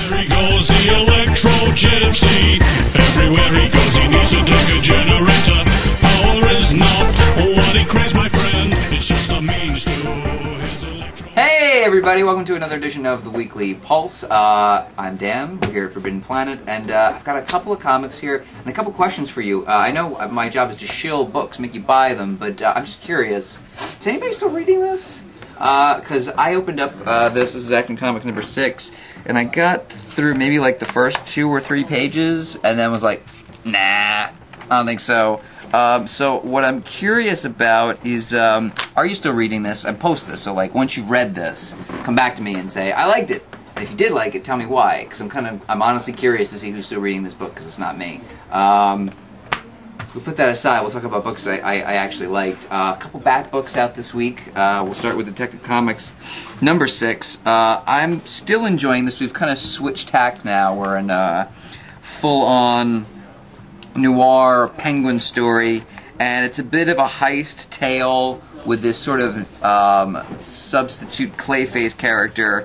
There he goes, the electro gypsy. Everywhere he goes, he needs to take a generator. Power is not what he craves, my friend. It's just a means to his electro. Hey everybody, welcome to another edition of the Weekly Pulse. I'm Dan, we're here at Forbidden Planet, and I've got a couple of comics here and a couple questions for you. I know my job is to shill books, make you buy them, but I'm just curious, is anybody still reading this? Because I opened up this is Action Comics number 6, and I got through maybe like the first 2 or 3 pages, and then was like, nah, I don't think so. So what I'm curious about is, are you still reading this? And post this, so like once you've read this, come back to me and say, I liked it. And if you did like it, tell me why, because I'm honestly curious to see who's still reading this book, because it's not me. We'll put that aside. We'll talk about books I actually liked. A couple Bat books out this week. We'll start with Detective Comics number 6. I'm still enjoying this. We've kind of switched tact now. We're in a full-on noir penguin story, and it's a bit of a heist tale with this sort of substitute Clayface character,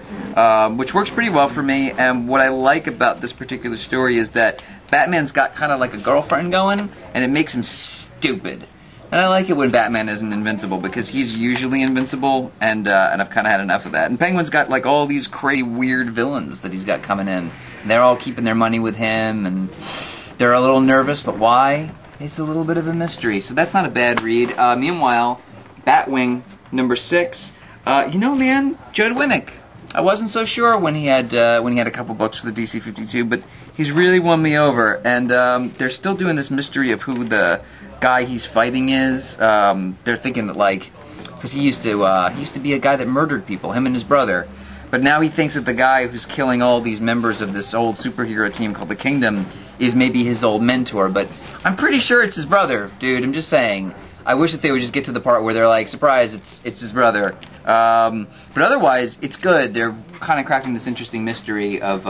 which works pretty well for me. And what I like about this particular story is that Batman's got kind of like a girlfriend going, and it makes him stupid. And I like it when Batman isn't invincible, because he's usually invincible, and I've kind of had enough of that. And Penguin's got like all these crazy weird villains that he's got coming in. And they're all keeping their money with him, and they're a little nervous, but why? It's a little bit of a mystery. So that's not a bad read. Meanwhile, Batwing number 6. You know, man, Judd Winnick. I wasn't so sure when he had a couple books for the DC 52, but he's really won me over. And they're still doing this mystery of who the guy he's fighting is. They're thinking that, like, because he used to be a guy that murdered people, him and his brother. But now he thinks that the guy who's killing all these members of this old superhero team called the Kingdom is maybe his old mentor. But I'm pretty sure it's his brother, dude. I'm just saying. I wish that they would just get to the part where they're like, surprise, it's his brother. But otherwise, it's good. They're kind of crafting this interesting mystery of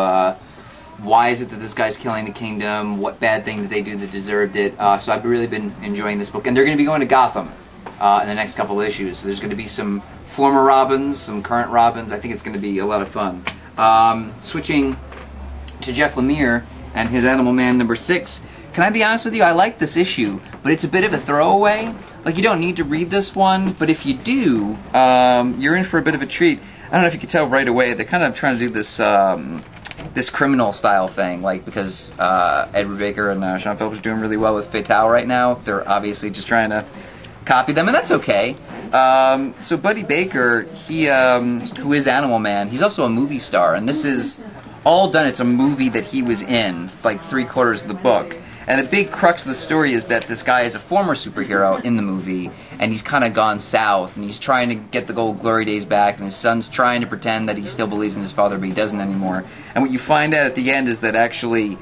why is it that this guy's killing the Kingdom, what bad thing did they do that deserved it. So I've really been enjoying this book. And they're going to be going to Gotham in the next couple of issues. So there's going to be some former Robins, some current Robins. I think it's going to be a lot of fun. Switching to Jeff Lemire and his Animal Man number 6. Can I be honest with you? I like this issue, but it's a bit of a throwaway. Like, you don't need to read this one, but if you do, you're in for a bit of a treat. I don't know if you could tell right away, they're kind of trying to do this this criminal style thing, like, because Edward Baker and Sean Phillips are doing really well with Fatale right now. They're obviously just trying to copy them, and that's okay. So Buddy Baker, he who is Animal Man, he's also a movie star, and this is all done. It's a movie that he was in, like 3/4 of the book. And the big crux of the story is that this guy is a former superhero in the movie, and he's kind of gone south, and he's trying to get the old glory days back, and his son's trying to pretend that he still believes in his father, but he doesn't anymore. And what you find out at the end is that actually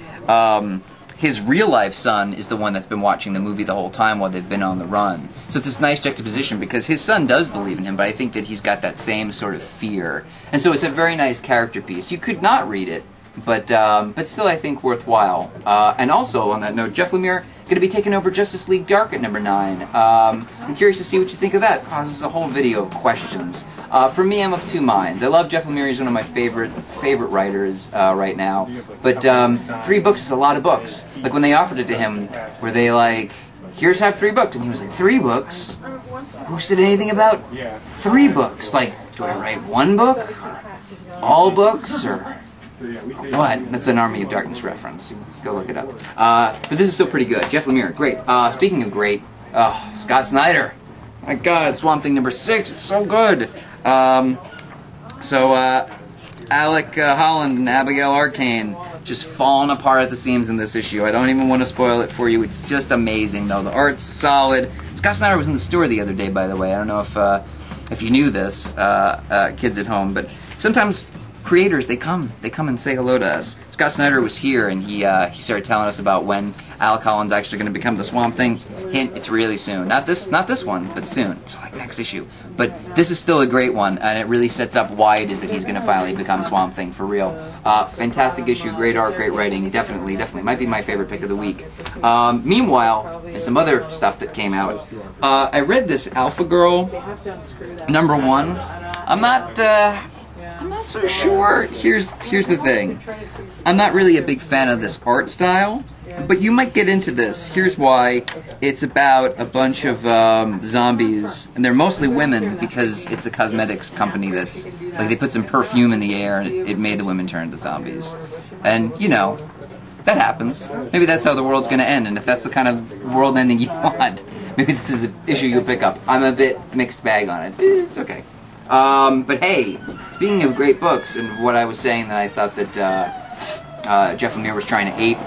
his real-life son is the one that's been watching the movie the whole time while they've been on the run. So it's this nice juxtaposition, because his son does believe in him, but I think that he's got that same sort of fear. And so it's a very nice character piece. You could not read it, but still I think worthwhile. And also, on that note, Jeff Lemire going to be taking over Justice League Dark at number 9. I'm curious to see what you think of that. This is a whole video of questions. For me, I'm of two minds. I love Jeff Lemire. He's one of my favorite writers right now. But 3 books is a lot of books. Like when they offered it to him, were they like, here's have 3 books? And he was like, 3 books? Who said anything about 3 books? Like, do I write 1 book? Or all books? Or what? That's an Army of Darkness reference. Go look it up. But this is still pretty good. Jeff Lemire, great. Speaking of great, Scott Snyder. My God, Swamp Thing number 6. It's so good. Alec Holland and Abigail Arcane just falling apart at the seams in this issue. I don't even want to spoil it for you. It's just amazing, though. The art's solid. Scott Snyder was in the store the other day, by the way. I don't know if you knew this, kids at home, but sometimes creators, they come and say hello to us. Scott Snyder was here, and he started telling us about when Alec Holland's actually going to become the Swamp Thing. Hint, it's really soon. Not this one, but soon. So like next issue. But this is still a great one, and it really sets up why it is that he's going to finally become Swamp Thing for real. Fantastic issue, great art, great writing. Definitely. Might be my favorite pick of the week. Meanwhile, and some other stuff that came out. I read this Alpha Girl number 1. I'm I'm not so sure. Here's the thing. I'm not really a big fan of this art style, but you might get into this. Here's why. It's about a bunch of zombies, and they're mostly women because it's a cosmetics company that's, like, they put some perfume in the air and it made the women turn into zombies. And, you know, that happens. Maybe that's how the world's going to end, and if that's the kind of world ending you want, maybe this is an issue you'll pick up. I'm a bit mixed bag on it. It's okay. But hey, speaking of great books, and what I was saying that I thought that Jeff Lemire was trying to ape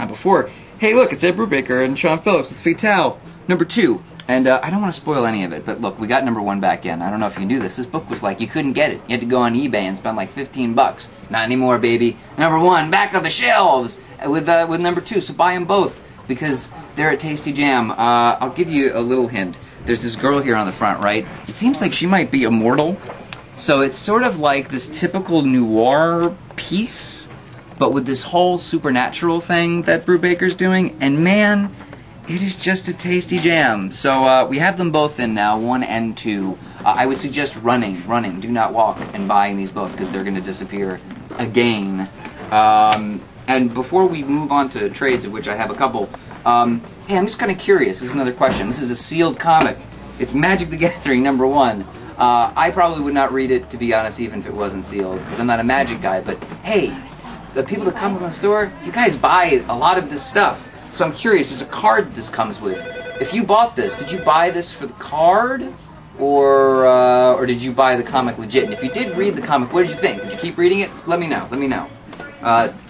before, hey look, it's Ed Brubaker and Sean Phillips with Fatale, #2. And I don't want to spoil any of it, but look, we got #1 back in. I don't know if you knew this. This book was like, you couldn't get it. You had to go on eBay and spend like $15. Not anymore, baby. #1, back on the shelves with #2. So buy them both because they're a tasty jam. I'll give you a little hint. There's this girl here on the front, right? It seems like she might be immortal. So it's sort of like this typical noir piece, but with this whole supernatural thing that Brubaker's doing. And man, it is just a tasty jam. So we have them both in now, 1 and 2. I would suggest running, do not walk, and buying these both because they're going to disappear again. And before we move on to trades, of which I have a couple, hey, I'm just kind of curious. This is another question. This is a sealed comic. It's Magic the Gathering #1. I probably would not read it, to be honest, even if it wasn't sealed, because I'm not a Magic guy. But hey, the people that come to the store, you guys buy a lot of this stuff. So I'm curious, there's a card this comes with. If you bought this, did you buy this for the card? Or did you buy the comic legit? And if you did read the comic, what did you think? Did you keep reading it? Let me know. Let me know.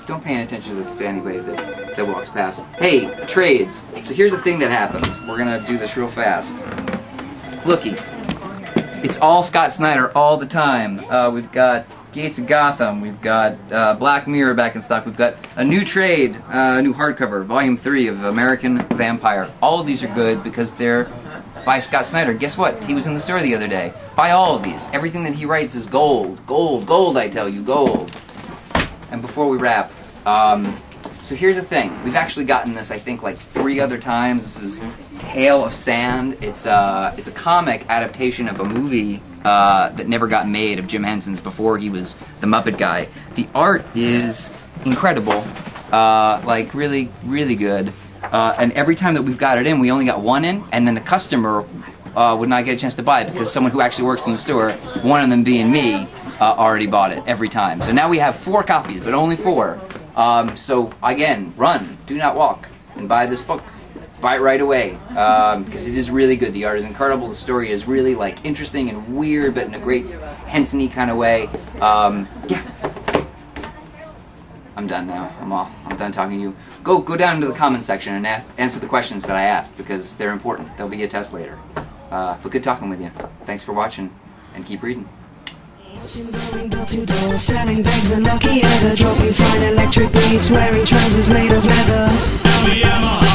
Don't pay any attention to anybody that walks past. Hey, trades. So here's the thing that happened. We're going to do this real fast. Looky. It's all Scott Snyder all the time. We've got Gates of Gotham. We've got Black Mirror back in stock. We've got a new trade, new hardcover, Volume 3 of American Vampire. All of these are good because they're by Scott Snyder. Guess what? He was in the store the other day. Buy all of these. Everything that he writes is gold. Gold, gold, I tell you, gold. And before we wrap, so here's the thing. We've actually gotten this, I think, like 3 other times. This is Tale of Sand. It's a comic adaptation of a movie that never got made of Jim Henson's before he was the Muppet guy. The art is incredible, like really, really good. And every time that we've got it in, we only got 1 in, and then the customer would not get a chance to buy it because someone who actually works in the store, one of them being me, already bought it every time. So now we have 4 copies, but only 4. So again, run, do not walk, and buy this book. Buy it right away because it is really good. The art is incredible. The story is really like interesting and weird, but in a great Henson-y kind of way. Yeah. I'm done now. I'm done talking to you. Go down into the comment section and answer the questions that I asked because they're important. There'll be a test later. But good talking with you. Thanks for watching, and keep reading. Going door to door, selling bags and lucky ever, dropping fine electric beats, wearing trousers made of leather.